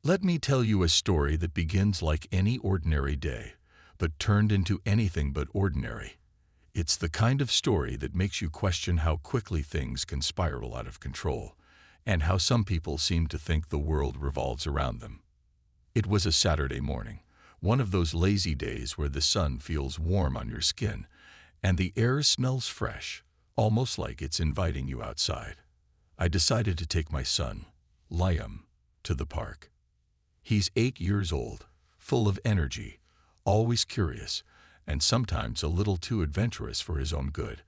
Let me tell you a story that begins like any ordinary day, but turned into anything but ordinary. It's the kind of story that makes you question how quickly things can spiral out of control, and how some people seem to think the world revolves around them. It was a Saturday morning, one of those lazy days where the sun feels warm on your skin, and the air smells fresh, almost like it's inviting you outside. I decided to take my son, Liam, to the park. He's 8 years old, full of energy, always curious, and sometimes a little too adventurous for his own good.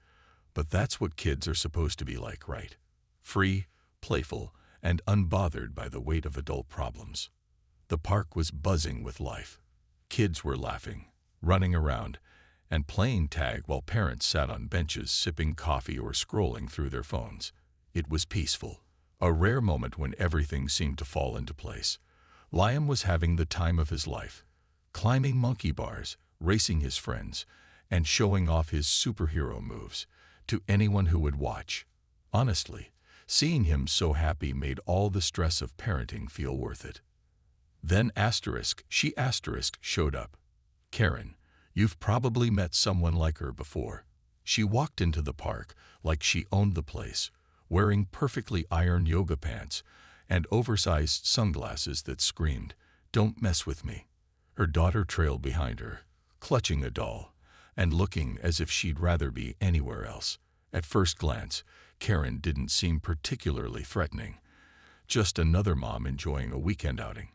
But that's what kids are supposed to be like, right? Free, playful, and unbothered by the weight of adult problems. The park was buzzing with life. Kids were laughing, running around, and playing tag while parents sat on benches sipping coffee or scrolling through their phones. It was peaceful, a rare moment when everything seemed to fall into place. Liam was having the time of his life, climbing monkey bars, racing his friends, and showing off his superhero moves to anyone who would watch. Honestly, seeing him so happy made all the stress of parenting feel worth it. Then she showed up. Karen, you've probably met someone like her before. She walked into the park like she owned the place, wearing perfectly ironed yoga pants and oversized sunglasses that screamed, "Don't mess with me." Her daughter trailed behind her, clutching a doll, and looking as if she'd rather be anywhere else. At first glance, Karen didn't seem particularly threatening, just another mom enjoying a weekend outing.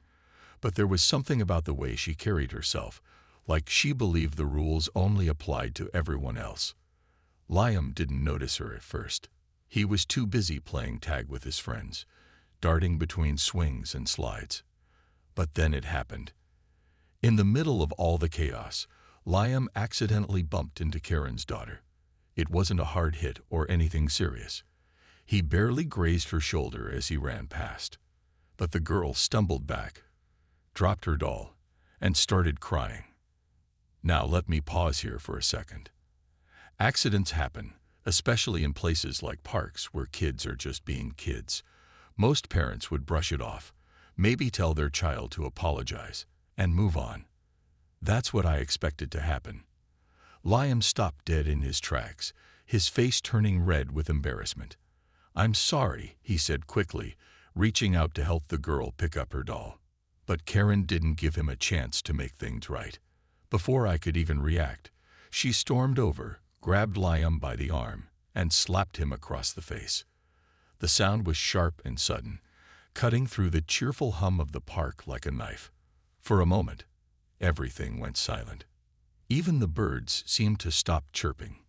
But there was something about the way she carried herself, like she believed the rules only applied to everyone else. Liam didn't notice her at first. He was too busy playing tag with his friends, darting between swings and slides. But then it happened. In the middle of all the chaos, Liam accidentally bumped into Karen's daughter. It wasn't a hard hit or anything serious. He barely grazed her shoulder as he ran past. But the girl stumbled back, dropped her doll, and started crying. Now let me pause here for a second. Accidents happen, especially in places like parks where kids are just being kids. Most parents would brush it off, maybe tell their child to apologize, and move on. That's what I expected to happen. Liam stopped dead in his tracks, his face turning red with embarrassment. "I'm sorry," he said quickly, reaching out to help the girl pick up her doll. But Karen didn't give him a chance to make things right. Before I could even react, she stormed over, grabbed Liam by the arm, and slapped him across the face. The sound was sharp and sudden, cutting through the cheerful hum of the park like a knife. For a moment, everything went silent. Even the birds seemed to stop chirping.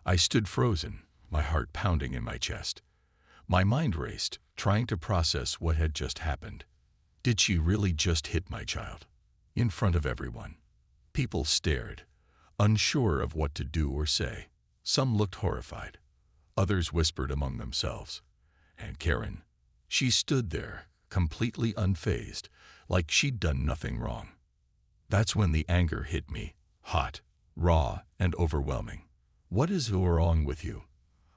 I stood frozen, my heart pounding in my chest. My mind raced, trying to process what had just happened. Did she really just hit my child? In front of everyone. People stared, unsure of what to do or say. Some looked horrified. Others whispered among themselves. And Karen, she stood there, completely unfazed, like she'd done nothing wrong. That's when the anger hit me, hot, raw, and overwhelming. "What is wrong with you?"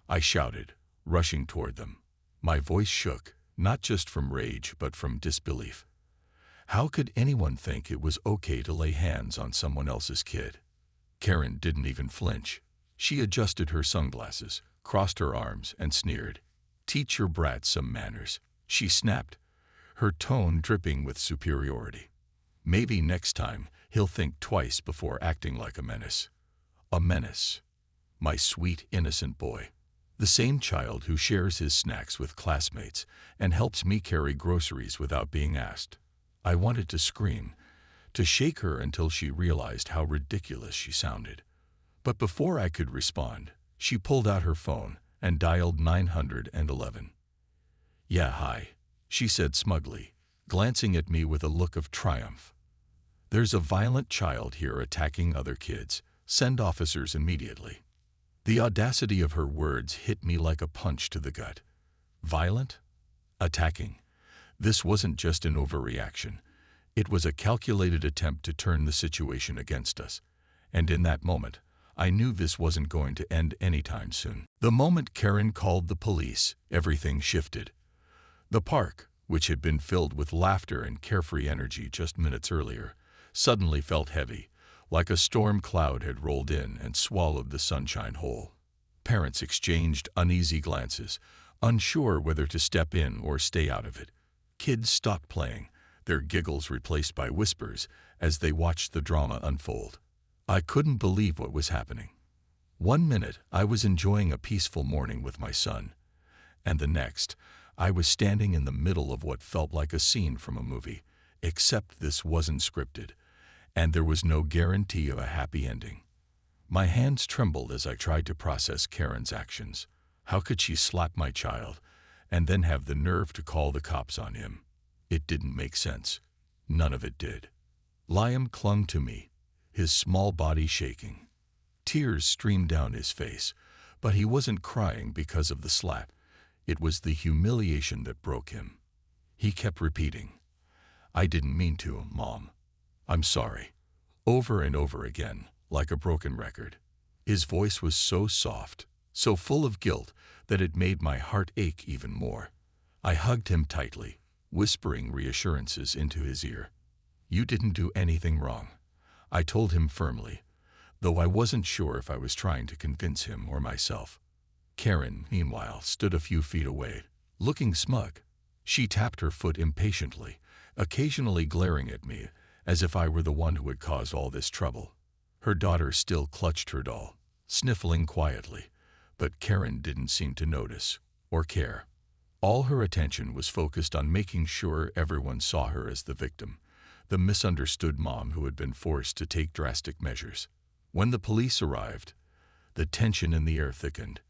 I shouted, rushing toward them. My voice shook, not just from rage but from disbelief. How could anyone think it was okay to lay hands on someone else's kid? Karen didn't even flinch. She adjusted her sunglasses, crossed her arms, and sneered. "Teach your brat some manners," she snapped, her tone dripping with superiority. "Maybe next time he'll think twice before acting like a menace." A menace. My sweet, innocent boy. The same child who shares his snacks with classmates and helps me carry groceries without being asked. I wanted to scream, to shake her until she realized how ridiculous she sounded. But before I could respond, she pulled out her phone and dialed 911. "Yeah, hi," she said smugly, glancing at me with a look of triumph. "There's a violent child here attacking other kids. Send officers immediately." The audacity of her words hit me like a punch to the gut. Violent? Attacking? This wasn't just an overreaction. It was a calculated attempt to turn the situation against us. And in that moment, I knew this wasn't going to end anytime soon. The moment Karen called the police, everything shifted. The park, which had been filled with laughter and carefree energy just minutes earlier, suddenly felt heavy, like a storm cloud had rolled in and swallowed the sunshine whole. Parents exchanged uneasy glances, unsure whether to step in or stay out of it. Kids stopped playing, their giggles replaced by whispers as they watched the drama unfold. I couldn't believe what was happening. One minute, I was enjoying a peaceful morning with my son, and the next, I was standing in the middle of what felt like a scene from a movie, except this wasn't scripted, and there was no guarantee of a happy ending. My hands trembled as I tried to process Karen's actions. How could she slap my child and then have the nerve to call the cops on him? It didn't make sense. None of it did. Liam clung to me, his small body shaking. Tears streamed down his face, but he wasn't crying because of the slap. It was the humiliation that broke him. He kept repeating, "I didn't mean to, Mom. I'm sorry," over and over again, like a broken record. His voice was so soft, so full of guilt, that it made my heart ache even more. I hugged him tightly, whispering reassurances into his ear. "You didn't do anything wrong," I told him firmly, though I wasn't sure if I was trying to convince him or myself. Karen, meanwhile, stood a few feet away, looking smug. She tapped her foot impatiently, occasionally glaring at me as if I were the one who had caused all this trouble. Her daughter still clutched her doll, sniffling quietly, but Karen didn't seem to notice or care. All her attention was focused on making sure everyone saw her as the victim, the misunderstood mom who had been forced to take drastic measures. When the police arrived, the tension in the air thickened.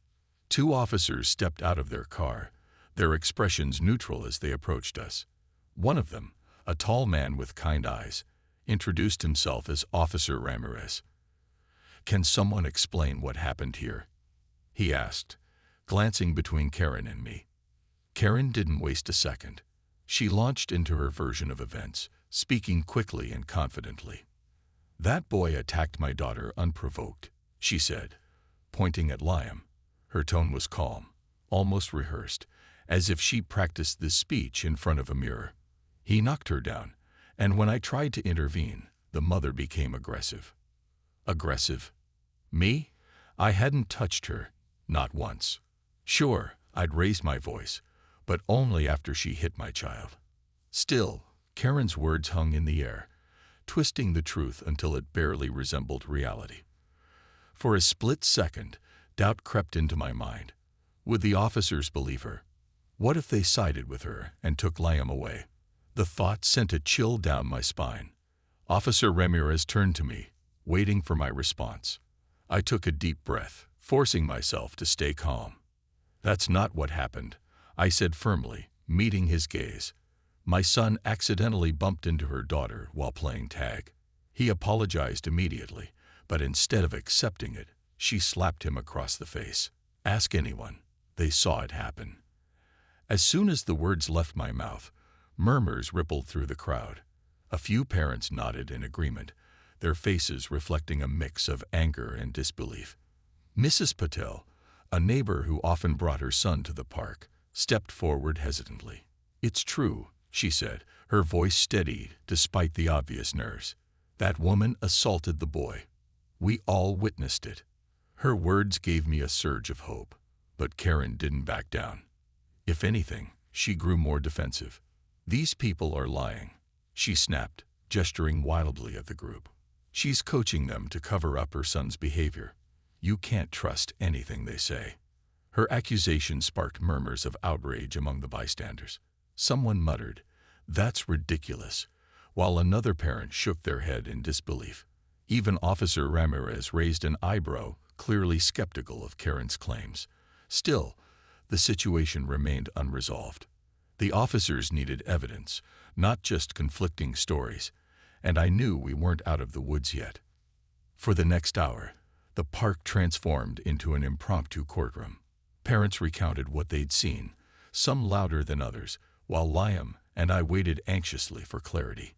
2 officers stepped out of their car, their expressions neutral as they approached us. One of them, a tall man with kind eyes, introduced himself as Officer Ramirez. "Can someone explain what happened here?" he asked, glancing between Karen and me. Karen didn't waste a second. She launched into her version of events, speaking quickly and confidently. "That boy attacked my daughter unprovoked," she said, pointing at Liam. Her tone was calm, almost rehearsed, as if she practiced this speech in front of a mirror. "He knocked her down, and when I tried to intervene, the mother became aggressive." Aggressive? Me? I hadn't touched her, not once. Sure, I'd raised my voice, but only after she hit my child. Still, Karen's words hung in the air, twisting the truth until it barely resembled reality. For a split second, doubt crept into my mind. Would the officers believe her? What if they sided with her and took Liam away? The thought sent a chill down my spine. Officer Ramirez turned to me, waiting for my response. I took a deep breath, forcing myself to stay calm. "That's not what happened," I said firmly, meeting his gaze. "My son accidentally bumped into her daughter while playing tag. He apologized immediately, but instead of accepting it, she slapped him across the face. Ask anyone. They saw it happen." As soon as the words left my mouth, murmurs rippled through the crowd. A few parents nodded in agreement, their faces reflecting a mix of anger and disbelief. Mrs. Patel, a neighbor who often brought her son to the park, stepped forward hesitantly. "It's true," she said, her voice steady despite the obvious nerves. "That woman assaulted the boy. We all witnessed it." Her words gave me a surge of hope, but Karen didn't back down. If anything, she grew more defensive. "These people are lying," she snapped, gesturing wildly at the group. "She's coaching them to cover up her son's behavior. You can't trust anything they say." Her accusation sparked murmurs of outrage among the bystanders. Someone muttered, "That's ridiculous," while another parent shook their head in disbelief. Even Officer Ramirez raised an eyebrow, clearly skeptical of Karen's claims. Still, the situation remained unresolved. The officers needed evidence, not just conflicting stories, and I knew we weren't out of the woods yet. For the next hour, the park transformed into an impromptu courtroom. Parents recounted what they'd seen, some louder than others, while Liam and I waited anxiously for clarity.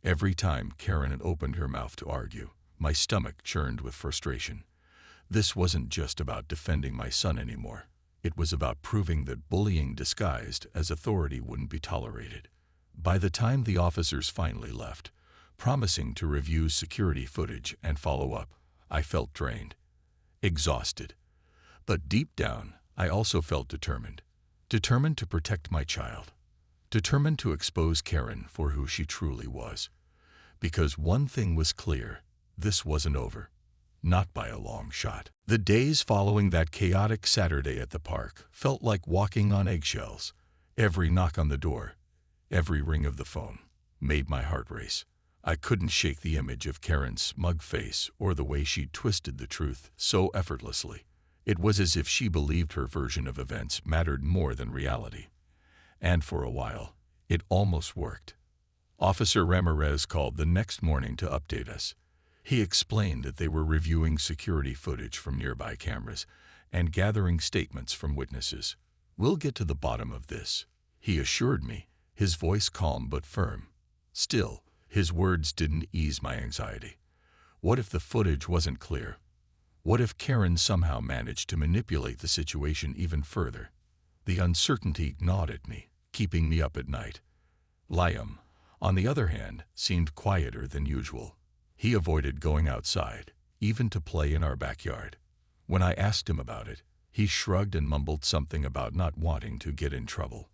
Every time Karen opened her mouth to argue, my stomach churned with frustration. This wasn't just about defending my son anymore. It was about proving that bullying disguised as authority wouldn't be tolerated. By the time the officers finally left, promising to review security footage and follow up, I felt drained, exhausted. But deep down, I also felt determined. Determined to protect my child. Determined to expose Karen for who she truly was. Because one thing was clear, this wasn't over. Not by a long shot. The days following that chaotic Saturday at the park felt like walking on eggshells. Every knock on the door, every ring of the phone, made my heart race. I couldn't shake the image of Karen's smug face or the way she twisted the truth so effortlessly. It was as if she believed her version of events mattered more than reality. And for a while, it almost worked. Officer Ramirez called the next morning to update us. He explained that they were reviewing security footage from nearby cameras and gathering statements from witnesses. "We'll get to the bottom of this," he assured me, his voice calm but firm. Still, his words didn't ease my anxiety. What if the footage wasn't clear? What if Karen somehow managed to manipulate the situation even further? The uncertainty gnawed at me, keeping me up at night. Liam, on the other hand, seemed quieter than usual. He avoided going outside, even to play in our backyard. When I asked him about it, he shrugged and mumbled something about not wanting to get in trouble.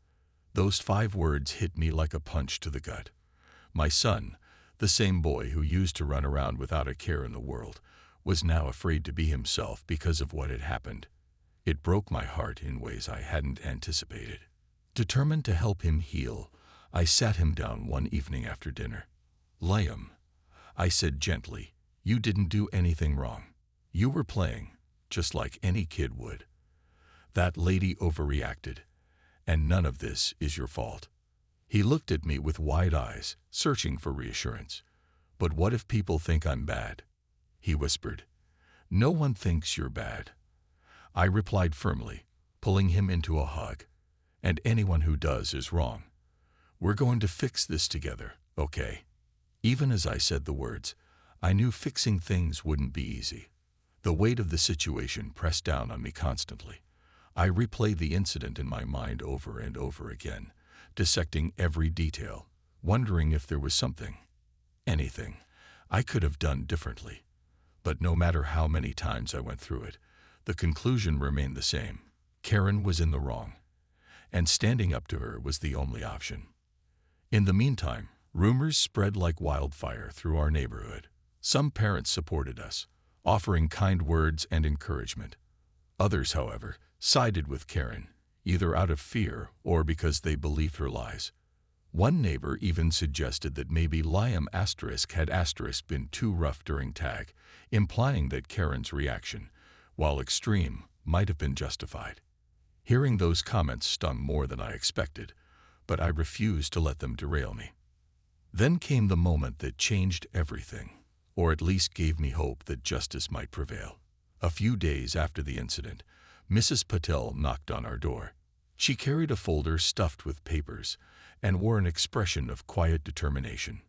Those 5 words hit me like a punch to the gut. My son, the same boy who used to run around without a care in the world, was now afraid to be himself because of what had happened. It broke my heart in ways I hadn't anticipated. Determined to help him heal, I sat him down one evening after dinner. "Liam," I said gently, "you didn't do anything wrong. You were playing, just like any kid would. That lady overreacted, and none of this is your fault." He looked at me with wide eyes, searching for reassurance. "But what if people think I'm bad?" he whispered. "No one thinks you're bad," I replied firmly, pulling him into a hug. "And anyone who does is wrong. We're going to fix this together, okay?" Even as I said the words, I knew fixing things wouldn't be easy. The weight of the situation pressed down on me constantly. I replayed the incident in my mind over and over again, dissecting every detail, wondering if there was something, anything, I could have done differently. But no matter how many times I went through it, the conclusion remained the same. Karen was in the wrong, and standing up to her was the only option. In the meantime, rumors spread like wildfire through our neighborhood. Some parents supported us, offering kind words and encouragement. Others, however, sided with Karen, either out of fear or because they believed her lies. One neighbor even suggested that maybe Liam had been too rough during tag, implying that Karen's reaction, while extreme, might have been justified. Hearing those comments stung more than I expected, but I refused to let them derail me. Then came the moment that changed everything, or at least gave me hope that justice might prevail. A few days after the incident, Mrs. Patel knocked on our door. She carried a folder stuffed with papers and wore an expression of quiet determination.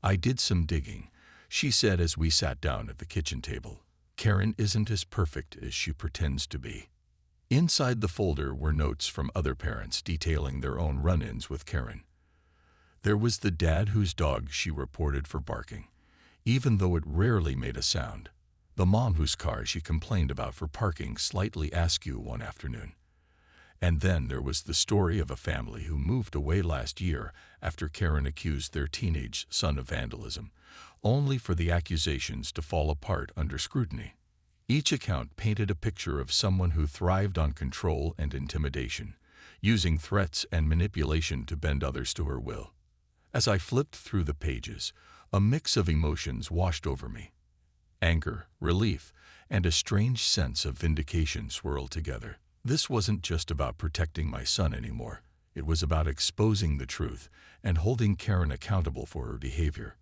"I did some digging," she said as we sat down at the kitchen table. "Karen isn't as perfect as she pretends to be." Inside the folder were notes from other parents detailing their own run-ins with Karen. There was the dad whose dog she reported for barking, even though it rarely made a sound. The mom whose car she complained about for parking slightly askew one afternoon. And then there was the story of a family who moved away last year after Karen accused their teenage son of vandalism, only for the accusations to fall apart under scrutiny. Each account painted a picture of someone who thrived on control and intimidation, using threats and manipulation to bend others to her will. As I flipped through the pages, a mix of emotions washed over me. Anger, relief, and a strange sense of vindication swirled together. This wasn't just about protecting my son anymore. It was about exposing the truth and holding Karen accountable for her behavior.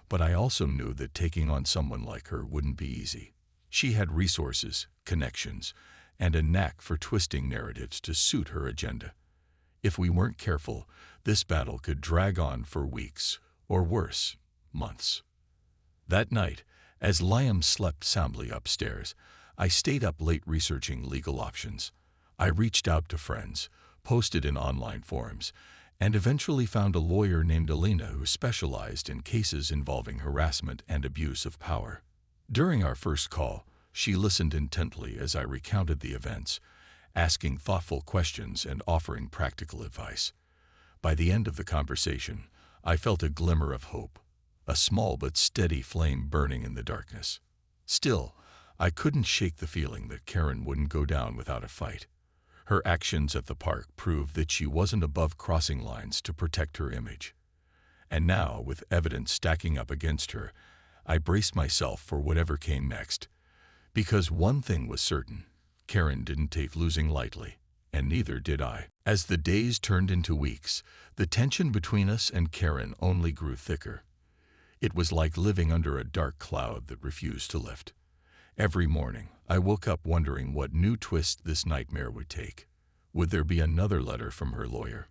But I also knew that taking on someone like her wouldn't be easy. She had resources, connections, and a knack for twisting narratives to suit her agenda. If we weren't careful, this battle could drag on for weeks, or worse, months. That night, as Liam slept soundly upstairs, I stayed up late researching legal options. I reached out to friends, posted in online forums, and eventually found a lawyer named Alina who specialized in cases involving harassment and abuse of power. During our first call, she listened intently as I recounted the events, asking thoughtful questions and offering practical advice. By the end of the conversation, I felt a glimmer of hope, a small but steady flame burning in the darkness. Still, I couldn't shake the feeling that Karen wouldn't go down without a fight. Her actions at the park proved that she wasn't above crossing lines to protect her image. And now, with evidence stacking up against her, I braced myself for whatever came next. Because one thing was certain, Karen didn't take losing lightly, and neither did I. As the days turned into weeks, the tension between us and Karen only grew thicker. It was like living under a dark cloud that refused to lift. Every morning, I woke up wondering what new twist this nightmare would take. Would there be another letter from her lawyer?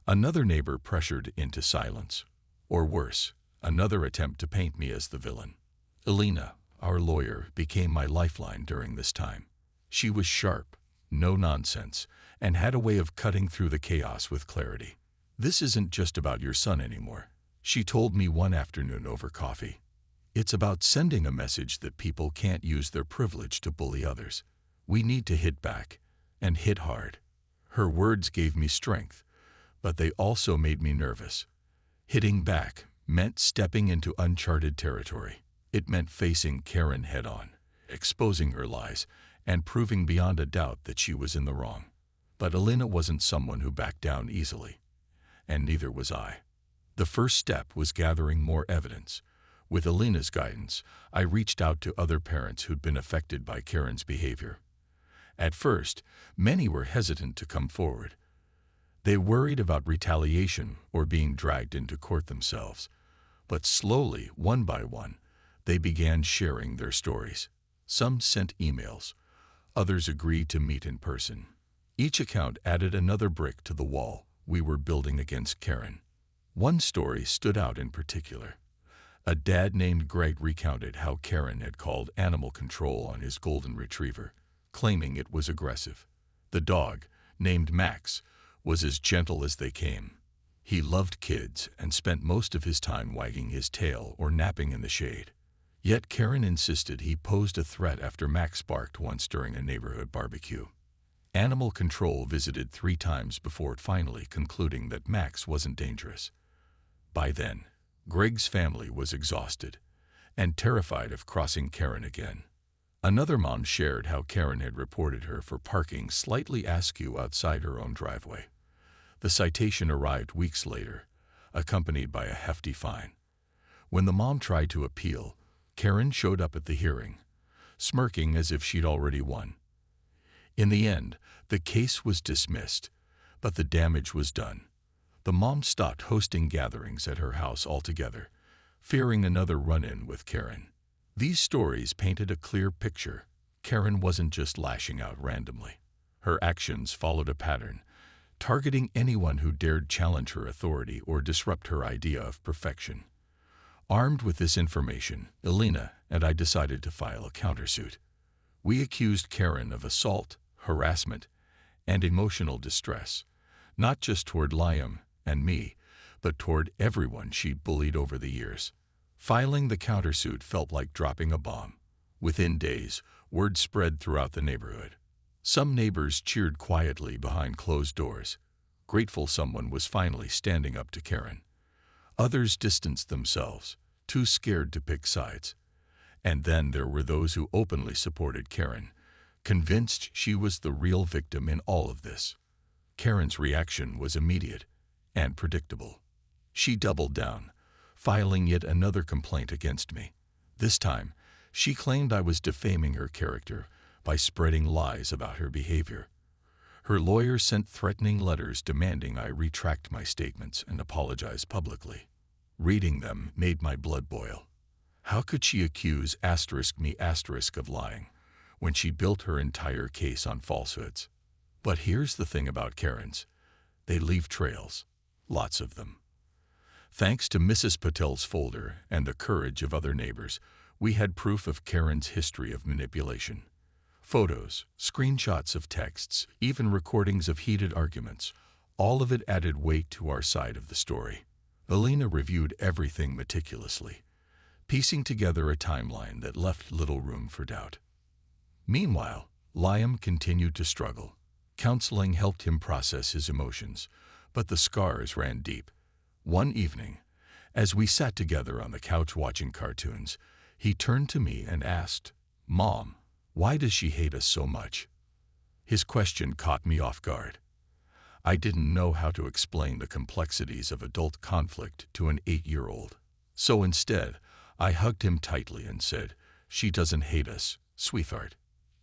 Another neighbor pressured into silence? Or worse, another attempt to paint me as the villain? Alina, our lawyer, became my lifeline during this time. She was sharp, no nonsense, and had a way of cutting through the chaos with clarity. "This isn't just about your son anymore," she told me one afternoon over coffee. "It's about sending a message that people can't use their privilege to bully others. We need to hit back, and hit hard." Her words gave me strength, but they also made me nervous. Hitting back meant stepping into uncharted territory. It meant facing Karen head-on, exposing her lies, and proving beyond a doubt that she was in the wrong. But Alina wasn't someone who backed down easily, and neither was I. The first step was gathering more evidence. With Alina's guidance, I reached out to other parents who'd been affected by Karen's behavior. At first, many were hesitant to come forward. They worried about retaliation or being dragged into court themselves. But slowly, one by one, they began sharing their stories. Some sent emails. Others agreed to meet in person. Each account added another brick to the wall we were building against Karen. One story stood out in particular. A dad named Greg recounted how Karen had called animal control on his golden retriever, claiming it was aggressive. The dog, named Max, was as gentle as they came. He loved kids and spent most of his time wagging his tail or napping in the shade. Yet Karen insisted he posed a threat after Max barked once during a neighborhood barbecue. Animal control visited 3 times before finally concluding that Max wasn't dangerous. By then, Greg's family was exhausted and terrified of crossing Karen again. Another mom shared how Karen had reported her for parking slightly askew outside her own driveway. The citation arrived weeks later, accompanied by a hefty fine. When the mom tried to appeal, Karen showed up at the hearing, smirking as if she'd already won. In the end, the case was dismissed, but the damage was done. The mom stopped hosting gatherings at her house altogether, fearing another run-in with Karen. These stories painted a clear picture. Karen wasn't just lashing out randomly. Her actions followed a pattern, targeting anyone who dared challenge her authority or disrupt her idea of perfection. Armed with this information, Alina and I decided to file a countersuit. We accused Karen of assault, harassment, and emotional distress, not just toward Liam and me, but toward everyone she'd bullied over the years. Filing the countersuit felt like dropping a bomb. Within days, word spread throughout the neighborhood. Some neighbors cheered quietly behind closed doors, grateful someone was finally standing up to Karen. Others distanced themselves, too scared to pick sides. And then there were those who openly supported Karen, convinced she was the real victim in all of this. Karen's reaction was immediate and predictable. She doubled down, filing yet another complaint against me. This time, she claimed I was defaming her character by spreading lies about her behavior. Her lawyer sent threatening letters demanding I retract my statements and apologize publicly. Reading them made my blood boil. How could she accuse *me* of lying when she built her entire case on falsehoods? But here's the thing about Karens. They leave trails. Lots of them. Thanks to Mrs. Patel's folder and the courage of other neighbors, we had proof of Karen's history of manipulation. Photos, screenshots of texts, even recordings of heated arguments, all of it added weight to our side of the story. Alina reviewed everything meticulously, piecing together a timeline that left little room for doubt. Meanwhile, Liam continued to struggle. Counseling helped him process his emotions, but the scars ran deep. One evening, as we sat together on the couch watching cartoons, he turned to me and asked, "Mom, why does she hate us so much?" His question caught me off guard. I didn't know how to explain the complexities of adult conflict to an 8-year-old. So instead, I hugged him tightly and said, "She doesn't hate us, sweetheart.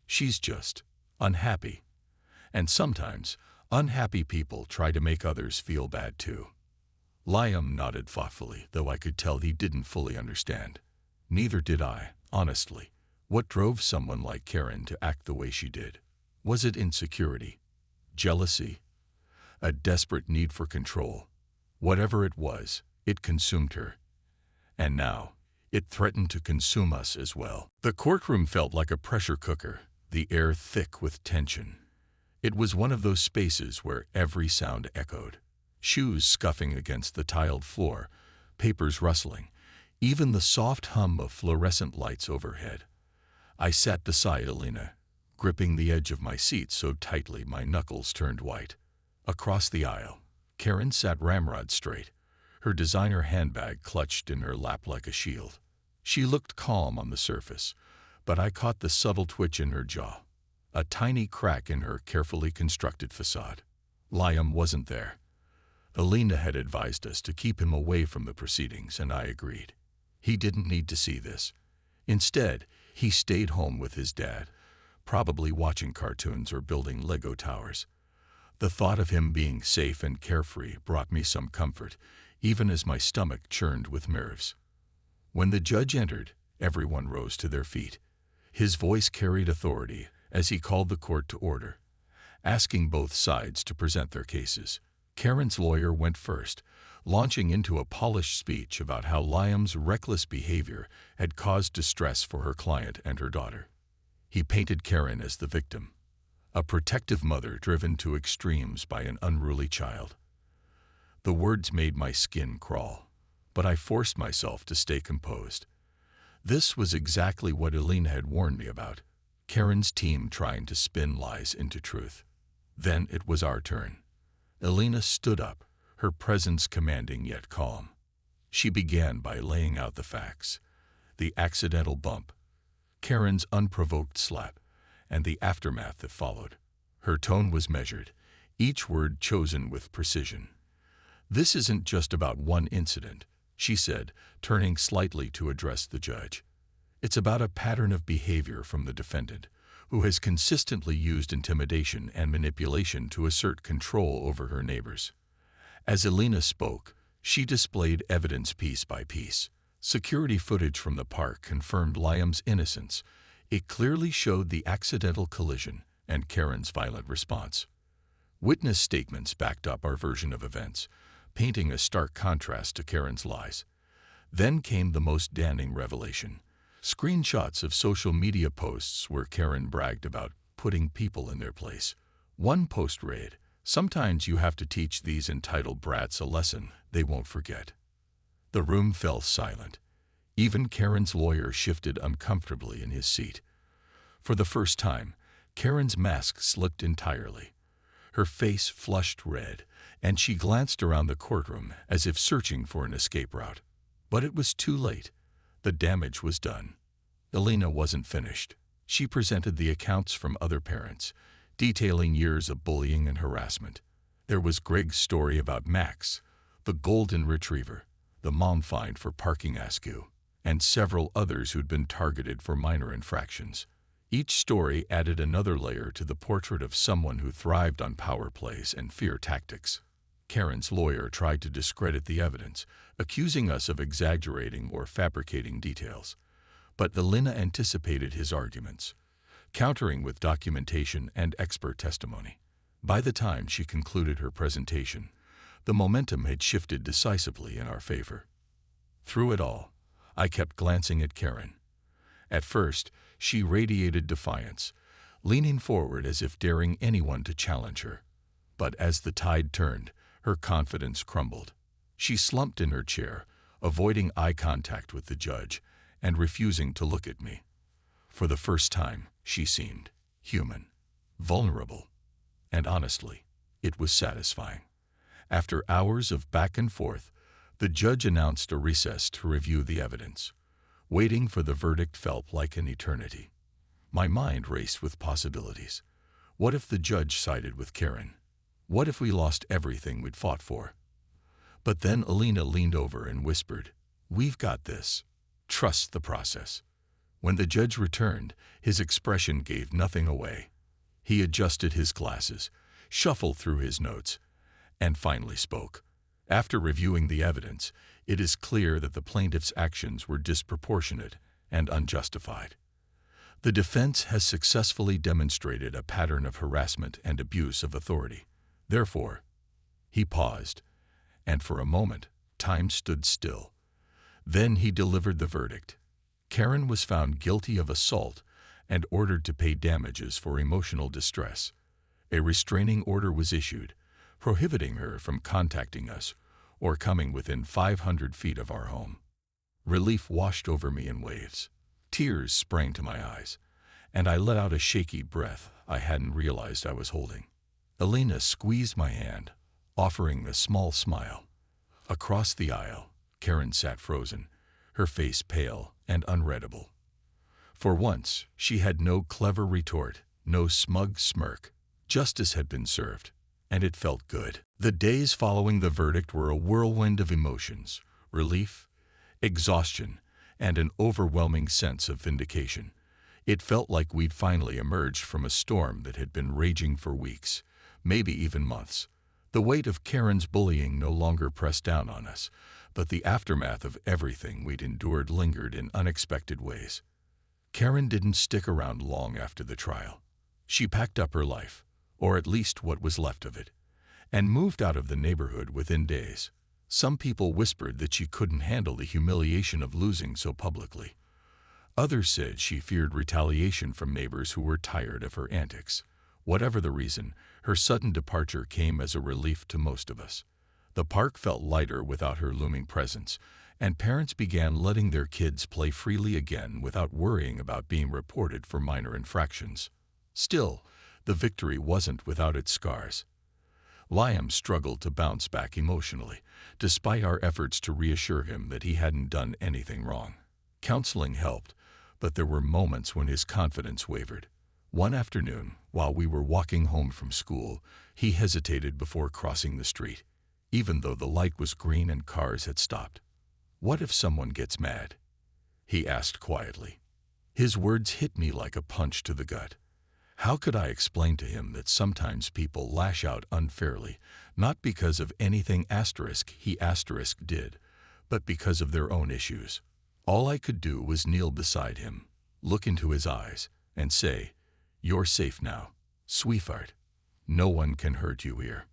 She's just unhappy. And sometimes, unhappy people try to make others feel bad too." Liam nodded thoughtfully, though I could tell he didn't fully understand. Neither did I, honestly. What drove someone like Karen to act the way she did? Was it insecurity? Jealousy? A desperate need for control? Whatever it was, it consumed her. And now, it threatened to consume us as well. The courtroom felt like a pressure cooker, the air thick with tension. It was one of those spaces where every sound echoed. Shoes scuffing against the tiled floor, papers rustling, even the soft hum of fluorescent lights overhead. I sat beside Alina, gripping the edge of my seat so tightly my knuckles turned white. Across the aisle, Karen sat ramrod straight, her designer handbag clutched in her lap like a shield. She looked calm on the surface, but I caught the subtle twitch in her jaw, a tiny crack in her carefully constructed facade. Liam wasn't there. Alina had advised us to keep him away from the proceedings, and I agreed. He didn't need to see this. Instead, he stayed home with his dad, probably watching cartoons or building Lego towers. The thought of him being safe and carefree brought me some comfort, even as my stomach churned with nerves. When the judge entered, everyone rose to their feet. His voice carried authority as he called the court to order, asking both sides to present their cases. Karen's lawyer went first, launching into a polished speech about how Liam's reckless behavior had caused distress for her client and her daughter. He painted Karen as the victim, a protective mother driven to extremes by an unruly child. The words made my skin crawl, but I forced myself to stay composed. This was exactly what Alina had warned me about, Karen's team trying to spin lies into truth. Then it was our turn. Alina stood up, her presence commanding yet calm. She began by laying out the facts: the accidental bump, Karen's unprovoked slap, and the aftermath that followed. Her tone was measured, each word chosen with precision. "This isn't just about one incident," she said, turning slightly to address the judge. "It's about a pattern of behavior from the defendant, who has consistently used intimidation and manipulation to assert control over her neighbors." As Alina spoke, she displayed evidence piece by piece. Security footage from the park confirmed Liam's innocence. It clearly showed the accidental collision and Karen's violent response. Witness statements backed up our version of events, painting a stark contrast to Karen's lies. Then came the most damning revelation: screenshots of social media posts where Karen bragged about putting people in their place. One post read, "Sometimes you have to teach these entitled brats a lesson they won't forget." The room fell silent. Even Karen's lawyer shifted uncomfortably in his seat. For the first time, Karen's mask slipped entirely. Her face flushed red, and she glanced around the courtroom as if searching for an escape route. But it was too late. The damage was done. Alina wasn't finished. She presented the accounts from other parents, detailing years of bullying and harassment. There was Greg's story about Max, the golden retriever, the mom fined for parking askew, and several others who'd been targeted for minor infractions. Each story added another layer to the portrait of someone who thrived on power plays and fear tactics. Karen's lawyer tried to discredit the evidence, accusing us of exaggerating or fabricating details. But Alina anticipated his arguments, countering with documentation and expert testimony. By the time she concluded her presentation, the momentum had shifted decisively in our favor. Through it all, I kept glancing at Karen. At first, she radiated defiance, leaning forward as if daring anyone to challenge her. But as the tide turned, her confidence crumbled. She slumped in her chair, avoiding eye contact with the judge and refusing to look at me. For the first time, she seemed human, vulnerable, and honestly, it was satisfying. After hours of back and forth, the judge announced a recess to review the evidence. Waiting for the verdict felt like an eternity. My mind raced with possibilities. What if the judge sided with Karen? What if we lost everything we'd fought for? But then Alina leaned over and whispered, "We've got this. Trust the process." When the judge returned, his expression gave nothing away. He adjusted his glasses, shuffled through his notes, and finally spoke. After reviewing the evidence, it is clear that the plaintiff's actions were disproportionate and unjustified. The defense has successfully demonstrated a pattern of harassment and abuse of authority. Therefore, he paused, and for a moment, time stood still. Then he delivered the verdict. Karen was found guilty of assault and ordered to pay damages for emotional distress. A restraining order was issued, prohibiting her from contacting us or coming within 500 feet of our home. Relief washed over me in waves. Tears sprang to my eyes, and I let out a shaky breath I hadn't realized I was holding. Alina squeezed my hand, offering a small smile. Across the aisle, Karen sat frozen, her face pale and unreadable. For once, she had no clever retort, no smug smirk. Justice had been served, and it felt good. The days following the verdict were a whirlwind of emotions: relief, exhaustion, and an overwhelming sense of vindication. It felt like we'd finally emerged from a storm that had been raging for weeks, maybe even months. The weight of Karen's bullying no longer pressed down on us, but the aftermath of everything we'd endured lingered in unexpected ways. Karen didn't stick around long after the trial. She packed up her life, or at least what was left of it, and moved out of the neighborhood within days. Some people whispered that she couldn't handle the humiliation of losing so publicly. Others said she feared retaliation from neighbors who were tired of her antics. Whatever the reason, her sudden departure came as a relief to most of us. The park felt lighter without her looming presence, and parents began letting their kids play freely again without worrying about being reported for minor infractions. Still, the victory wasn't without its scars. Liam struggled to bounce back emotionally, despite our efforts to reassure him that he hadn't done anything wrong. Counseling helped, but there were moments when his confidence wavered. One afternoon, while we were walking home from school, he hesitated before crossing the street, even though the light was green and cars had stopped. "What if someone gets mad?" he asked quietly. His words hit me like a punch to the gut. How could I explain to him that sometimes people lash out unfairly, not because of anything he did, but because of their own issues? All I could do was kneel beside him, look into his eyes, and say, "You're safe now, sweetheart. No one can hurt you here."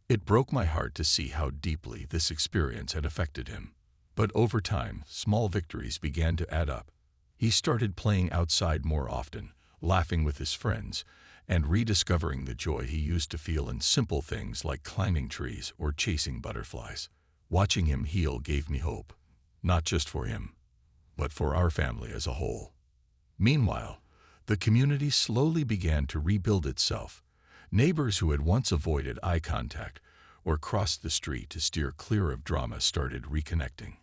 It broke my heart to see how deeply this experience had affected him. But over time, small victories began to add up. He started playing outside more often, laughing with his friends, and rediscovering the joy he used to feel in simple things like climbing trees or chasing butterflies. Watching him heal gave me hope, not just for him, but for our family as a whole. Meanwhile, the community slowly began to rebuild itself. Neighbors who had once avoided eye contact or crossed the street to steer clear of drama started reconnecting.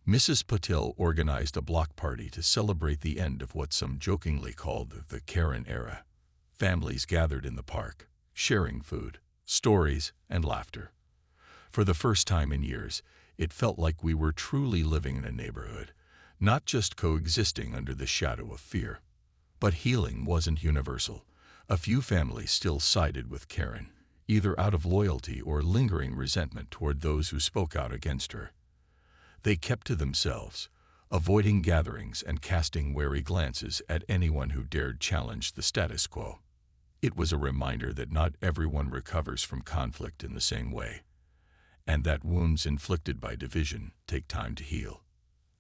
Mrs. Patil organized a block party to celebrate the end of what some jokingly called the Karen era. Families gathered in the park, sharing food, stories, and laughter. For the first time in years, it felt like we were truly living in a neighborhood, not just coexisting under the shadow of fear. But healing wasn't universal. A few families still sided with Karen, either out of loyalty or lingering resentment toward those who spoke out against her. They kept to themselves, avoiding gatherings and casting wary glances at anyone who dared challenge the status quo. It was a reminder that not everyone recovers from conflict in the same way, and that wounds inflicted by division take time to heal.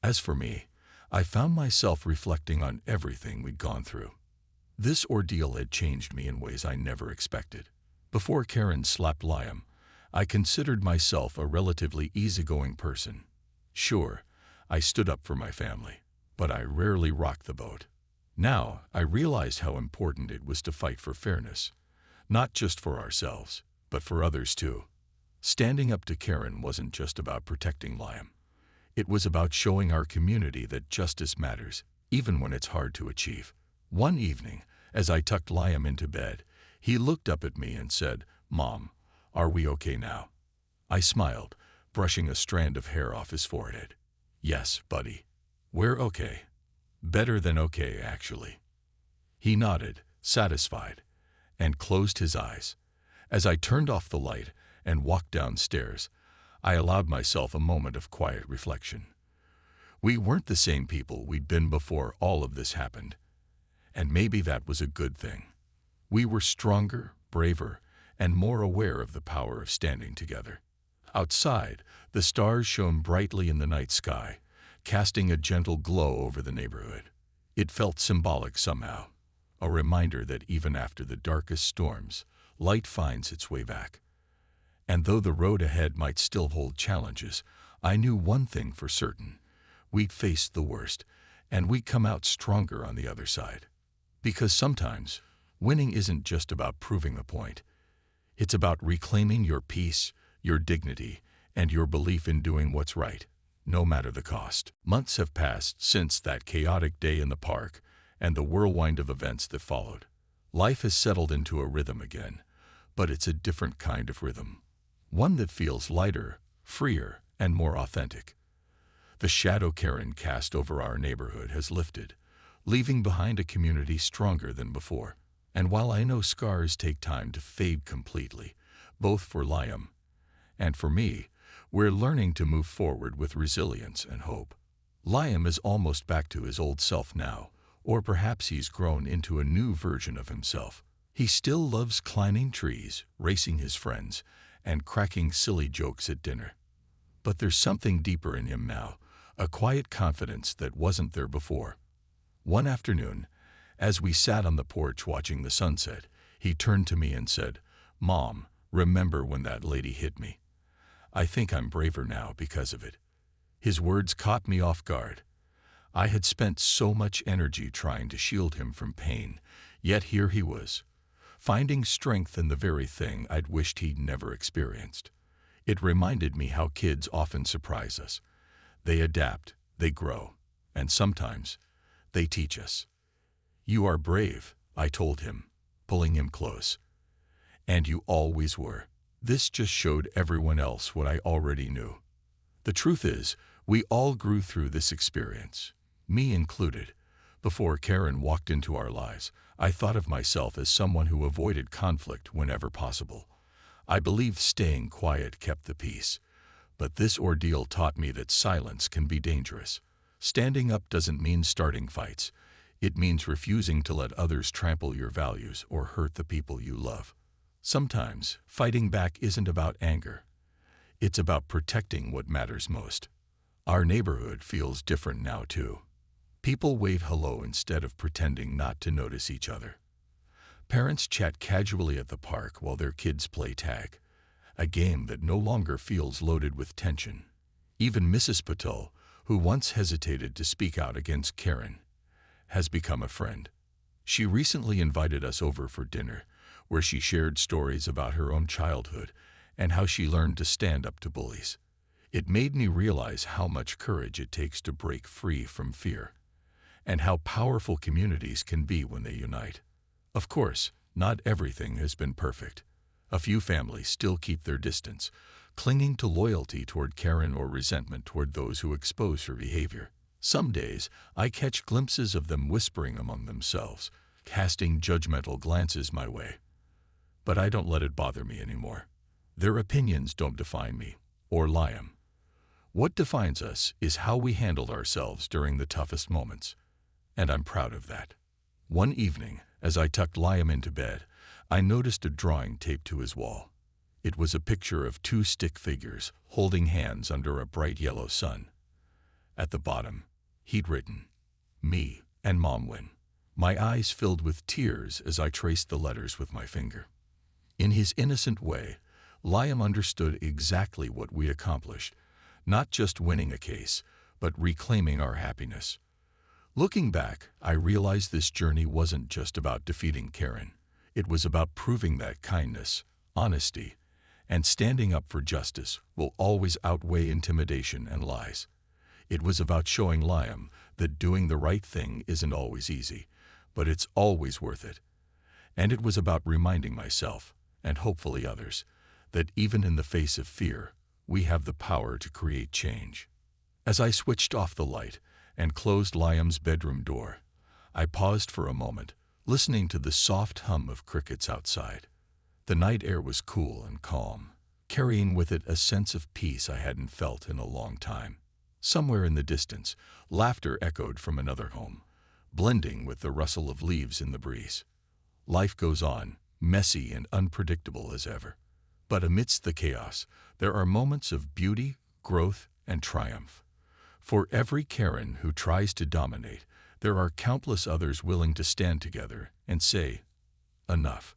As for me, I found myself reflecting on everything we'd gone through. This ordeal had changed me in ways I never expected. Before Karen slapped Liam, I considered myself a relatively easygoing person. Sure, I stood up for my family, but I rarely rocked the boat. Now, I realized how important it was to fight for fairness, not just for ourselves, but for others too. Standing up to Karen wasn't just about protecting Liam. It was about showing our community that justice matters, even when it's hard to achieve. One evening, as I tucked Liam into bed, he looked up at me and said, "Mom, are we okay now?" I smiled, brushing a strand of hair off his forehead. "Yes, buddy. We're okay. Better than okay, actually." He nodded, satisfied, and closed his eyes. As I turned off the light and walked downstairs, I allowed myself a moment of quiet reflection. We weren't the same people we'd been before all of this happened, and maybe that was a good thing. We were stronger, braver, and more aware of the power of standing together. Outside, the stars shone brightly in the night sky, casting a gentle glow over the neighborhood. It felt symbolic somehow, a reminder that even after the darkest storms, light finds its way back. And though the road ahead might still hold challenges, I knew one thing for certain. We'd faced the worst, and we'd come out stronger on the other side. Because sometimes, winning isn't just about proving a point. It's about reclaiming your peace, your dignity, and your belief in doing what's right, no matter the cost. Months have passed since that chaotic day in the park and the whirlwind of events that followed. Life has settled into a rhythm again, but it's a different kind of rhythm. One that feels lighter, freer, and more authentic. The shadow Karen cast over our neighborhood has lifted, leaving behind a community stronger than before. And while I know scars take time to fade completely, both for Liam and for me, we're learning to move forward with resilience and hope. Liam is almost back to his old self now, or perhaps he's grown into a new version of himself. He still loves climbing trees, racing his friends, and cracking silly jokes at dinner. But there's something deeper in him now, a quiet confidence that wasn't there before. One afternoon, as we sat on the porch watching the sunset, he turned to me and said, "Mom, remember when that lady hit me? I think I'm braver now because of it." His words caught me off guard. I had spent so much energy trying to shield him from pain, yet here he was, finding strength in the very thing I'd wished he'd never experienced. It reminded me how kids often surprise us. They adapt, they grow, and sometimes they teach us. "You are brave," I told him, pulling him close. "And you always were." This just showed everyone else what I already knew. The truth is, we all grew through this experience, me included. Before Karen walked into our lives, I thought of myself as someone who avoided conflict whenever possible. I believed staying quiet kept the peace. But this ordeal taught me that silence can be dangerous. Standing up doesn't mean starting fights. It means refusing to let others trample your values or hurt the people you love. Sometimes, fighting back isn't about anger. It's about protecting what matters most. Our neighborhood feels different now, too. People wave hello instead of pretending not to notice each other. Parents chat casually at the park while their kids play tag, a game that no longer feels loaded with tension. Even Mrs. Patel, who once hesitated to speak out against Karen, has become a friend. She recently invited us over for dinner, where she shared stories about her own childhood and how she learned to stand up to bullies. It made me realize how much courage it takes to break free from fear, and how powerful communities can be when they unite. Of course, not everything has been perfect. A few families still keep their distance, clinging to loyalty toward Karen or resentment toward those who expose her behavior. Some days, I catch glimpses of them whispering among themselves, casting judgmental glances my way. But I don't let it bother me anymore. Their opinions don't define me, or Liam. What defines us is how we handled ourselves during the toughest moments, and I'm proud of that. One evening, as I tucked Liam into bed, I noticed a drawing taped to his wall. It was a picture of two stick figures holding hands under a bright yellow sun. At the bottom, he'd written, "Me and Mom win." My eyes filled with tears as I traced the letters with my finger. In his innocent way, Liam understood exactly what we accomplished, not just winning a case, but reclaiming our happiness. Looking back, I realized this journey wasn't just about defeating Karen. It was about proving that kindness, honesty, and standing up for justice will always outweigh intimidation and lies. It was about showing Liam that doing the right thing isn't always easy, but it's always worth it. And it was about reminding myself, and hopefully others, that even in the face of fear, we have the power to create change. As I switched off the light and closed Liam's bedroom door, I paused for a moment, listening to the soft hum of crickets outside. The night air was cool and calm, carrying with it a sense of peace I hadn't felt in a long time. Somewhere in the distance, laughter echoed from another home, blending with the rustle of leaves in the breeze. Life goes on, messy and unpredictable as ever. But amidst the chaos, there are moments of beauty, growth, and triumph. For every Karen who tries to dominate, there are countless others willing to stand together and say, "Enough."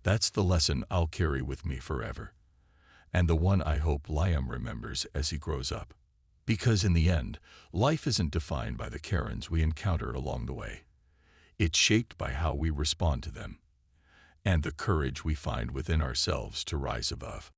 That's the lesson I'll carry with me forever, and the one I hope Liam remembers as he grows up. Because in the end, life isn't defined by the Karens we encounter along the way. It's shaped by how we respond to them, and the courage we find within ourselves to rise above.